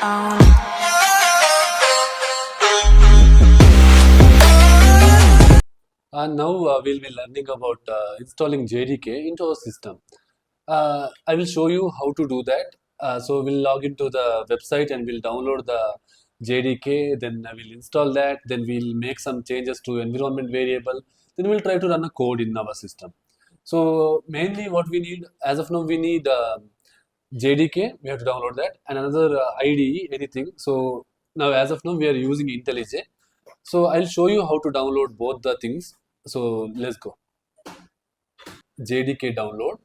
own. And now we'll be learning about installing JDK into our system. I will show you how to do that. So we'll log into the website and we'll download the JDK, then we'll install that, then we'll make some changes to environment variable, then we'll try to run a code in our system. So mainly what we need, as of now, we need JDK, we have to download that, and another IDE, anything. So now as of now, we are using IntelliJ. So I'll show you how to download both the things. So let's go. JDK download.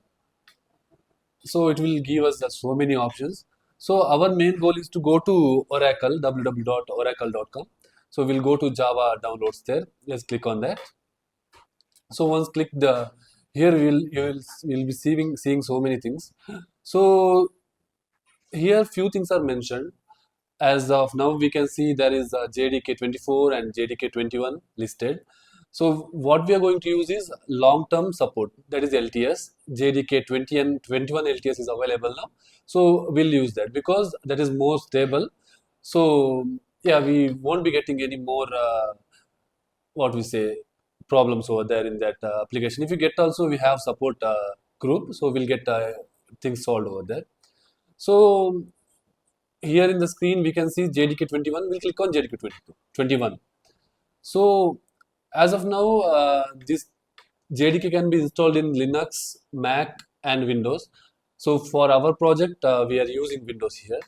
So it will give us so many options. So our main goal is to go to Oracle, www.oracle.com. So we'll go to Java downloads there. Let's click on that. So once click the here you'll be seeing so many things. So here few things are mentioned. As of now, we can see there is JDK 24 and JDK 21 listed. So what we are going to use is long-term support, that is LTS. JDK 20 and 21 LTS is available now. So we'll use that because that is more stable. So yeah, we won't be getting any more what we say problems over there in that application. If you get also, we have support group, so we'll get things solved over there. So here in the screen we can see JDK 21. We'll click on JDK 21. So as of now, this JDK can be installed in Linux, Mac, and Windows. So for our project, we are using Windows here.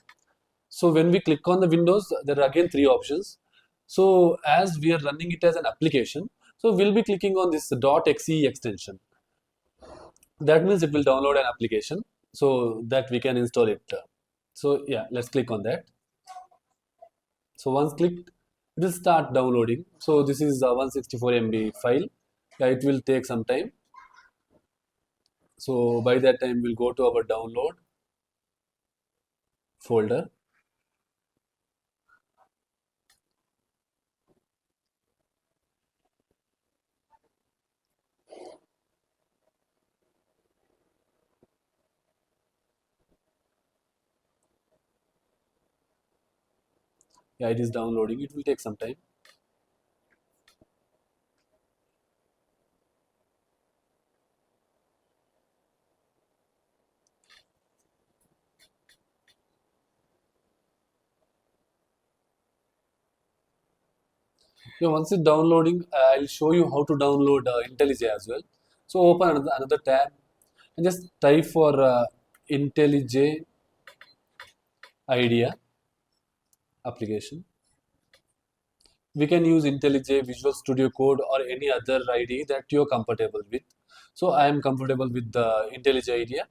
So when we click on the Windows, there are again three options. So as we are running it as an application, so we'll be clicking on this .exe extension. That means it will download an application so that we can install it. So yeah, let's click on that. So once clicked, it will start downloading. So this is a 164 MB file. Yeah, it will take some time. So by that time, we'll go to our download folder. Yeah, it is downloading. It will take some time. Yeah, once it's downloading, I'll show you how to download IntelliJ as well. So open another tab and just type for IntelliJ IDEA application. We can use IntelliJ, Visual Studio Code, or any other IDE that you're comfortable with. So I am comfortable with the IntelliJ IDEA.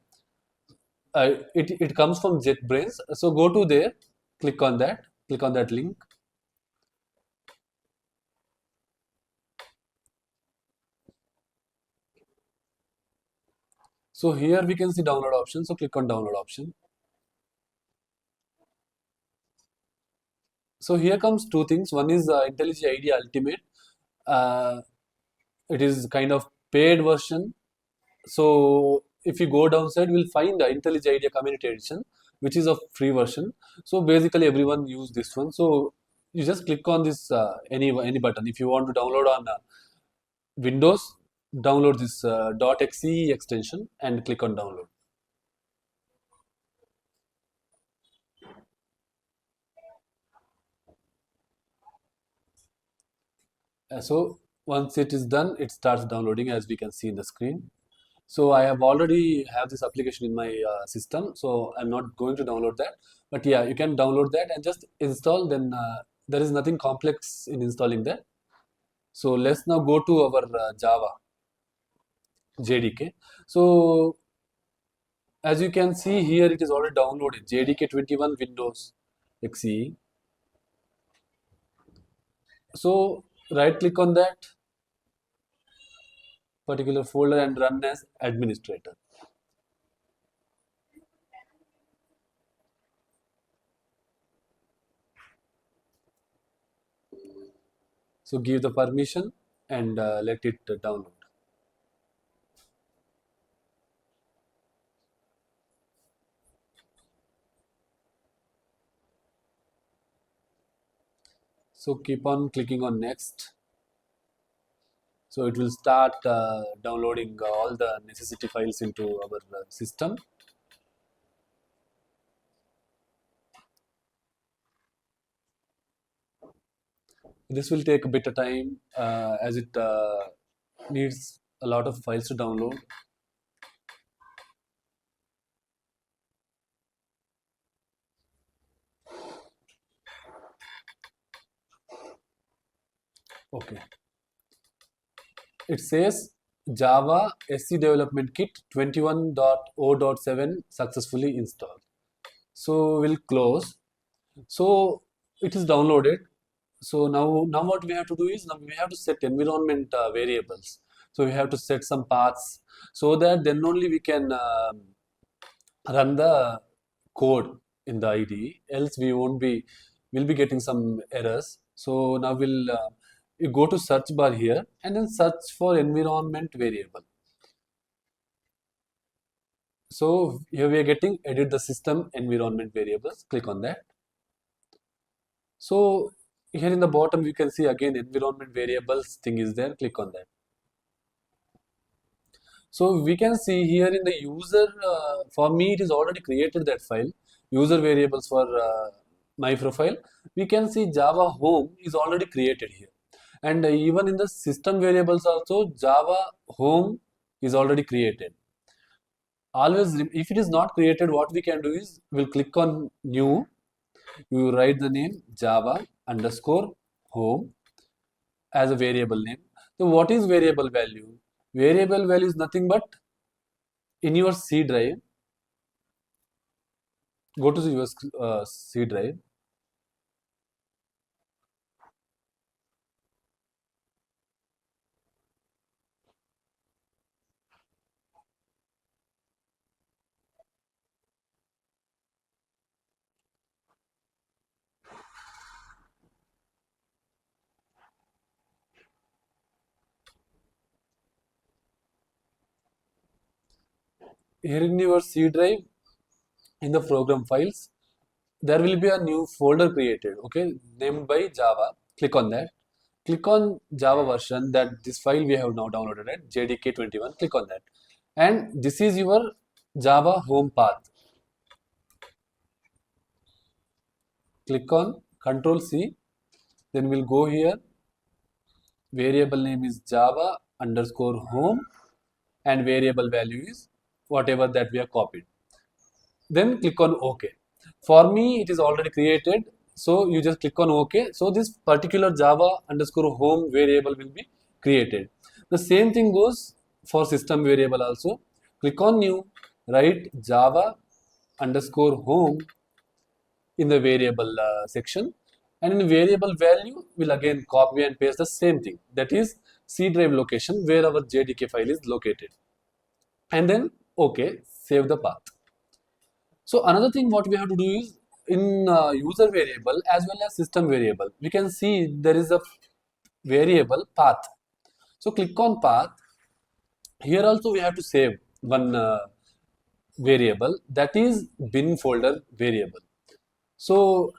It comes from JetBrains. So go to there, click on that link. So here we can see download option. So click on download option. So here comes two things. One is IntelliJ IDEA Ultimate. Uh, it is kind of paid version. So if you go downside, we'll find the IntelliJ IDEA Community Edition, which is a free version. So basically, everyone use this one. So you just click on this any button. If you want to download on Windows, download this .exe extension and click on download. So once it is done, it starts downloading as we can see in the screen. So I have already have this application in my system, so I'm not going to download that. But yeah, you can download that and just install. Then there is nothing complex in installing that. So let's now go to our Java JDK. So as you can see here, it is already downloaded JDK 21 Windows XE. So right click on that particular folder and run as administrator. So give the permission and let it download. So keep on clicking on next. So it will start downloading all the necessity files into our system. This will take a bit of time as it needs a lot of files to download. Okay. It says Java SC Development Kit 21.0.7 successfully installed. So we'll close. So it is downloaded. So now what we have to do is now we have to set environment variables. So we have to set some paths so that then only we can run the code in the IDE. Else we'll be getting some errors. So now you go to search bar here and then search for environment variable. So here we are getting edit the system environment variables. Click on that. So here in the bottom you can see again environment variables thing is there. Click on that. So we can see here in the user, for me it is already created that file, user variables for my profile. We can see Java home is already created here. And even in the system variables also Java home is already created. Always, if it is not created, what we can do is we'll click on new, you write the name Java underscore home as a variable name. So what is variable value? Variable value is nothing but in your C drive, go to your C drive. Here in your C drive, in the program files, there will be a new folder created, okay, named by Java. Click on that. Click on Java version that this file we have now downloaded, right? JDK 21. Click on that. And this is your Java home path. Click on Control C. Then we'll go here. Variable name is Java underscore home and variable value is whatever that we have copied. Then click on OK. For me, it is already created. So you just click on OK. So this particular Java underscore home variable will be created. The same thing goes for system variable also. Click on new, write Java underscore home in the variable section. And in variable value, we'll again copy and paste the same thing. That is C drive location where our JDK file is located. And then OK, save the path. So another thing what we have to do is in user variable as well as system variable, we can see there is a variable path. So click on path. Here also we have to save one variable that is bin folder variable. So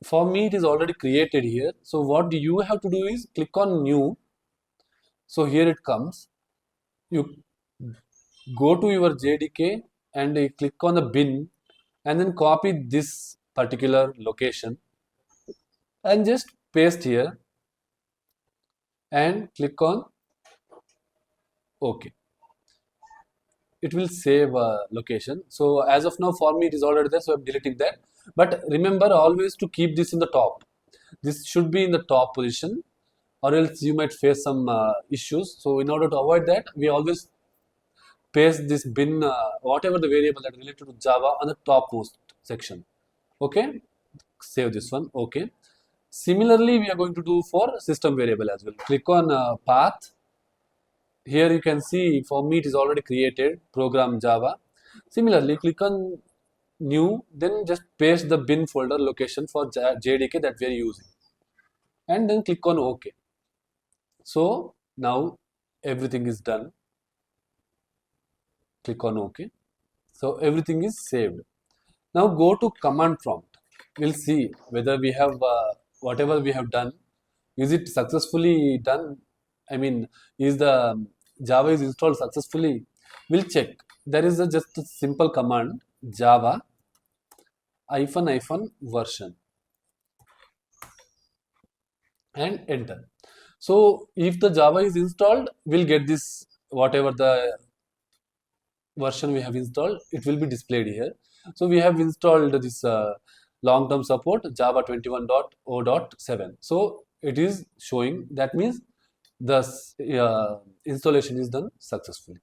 for me it is already created here. So what you have to do is click on new. So here it comes. You go to your JDK and you click on the bin and then copy this particular location and just paste here and click on OK. It will save location. So as of now for me it is already there, so I'm deleting that. But remember always to keep this in the top. This should be in the top position or else you might face some issues. So in order to avoid that, we always paste this bin, whatever the variable that is related to Java on the topmost section. Okay, save this one. Okay. Similarly, we are going to do for system variable as well. Click on path. Here you can see for me it is already created program Java. Similarly, click on new, then just paste the bin folder location for JDK that we are using, and then click on OK. So now everything is done. Click on OK. So everything is saved. Now go to command prompt. We'll see whether we have whatever we have done, is it successfully done? I mean, is the Java is installed successfully? We'll check. There is just a simple command Java hyphen version and enter. So if the Java is installed, we'll get this whatever the version we have installed, it will be displayed here. So we have installed this long-term support Java 21.0.7. So it is showing, that means the installation is done successfully.